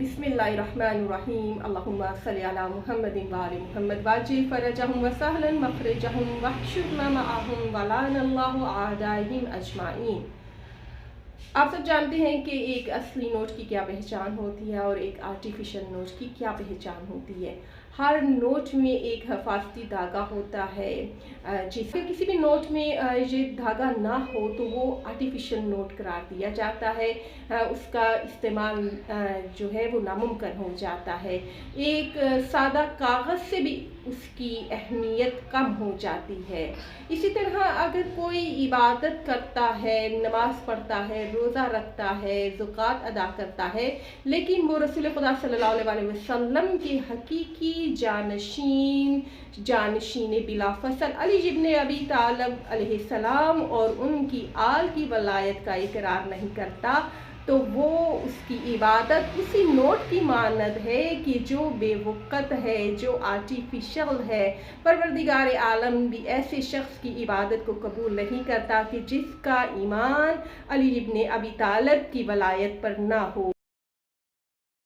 बिस्मिल्लाहिर्रहमानिर्रहीम अल्लाहुम्मा सल्लि अला मुहम्मदिन व आलि मुहम्मद वाजिल फरजहुम व सहलन मखरजहुम वहशुर मअहुम वलानल्लाहु आदाहिम अजमाइन। आप सब जानते हैं कि एक असली नोट की क्या पहचान होती है और एक आर्टिफिशियल नोट की क्या पहचान होती है। हर नोट में एक हिफाजती धागा होता है, जिससे किसी भी नोट में ये धागा ना हो तो वो आर्टिफिशियल नोट करार दिया जाता है। उसका इस्तेमाल जो है वो नामुमकिन हो जाता है। एक सादा कागज़ से भी उसकी अहमियत कम हो जाती है। इसी तरह अगर कोई इबादत करता है, नमाज पढ़ता है, रोज़ा रखता है, ज़कात अदा करता है, लेकिन वो रसूल खुदा सल्लल्लाहु अलैहि वसल्लम के हकीकी जानशीन बिला फसल अली इब्न अबी तालिब अलैहिस्सलाम और उनकी आल की वलायत का इकरार नहीं करता, तो वो उसकी इबादत उसी नोट की मानद है कि जो बेवक़्त है, जो आर्टिफिशियल है। परवरदिगार आलम भी ऐसे शख्स की इबादत को कबूल नहीं करता कि जिसका ईमान अली इब्न अबी तालिब की वलायत पर ना हो।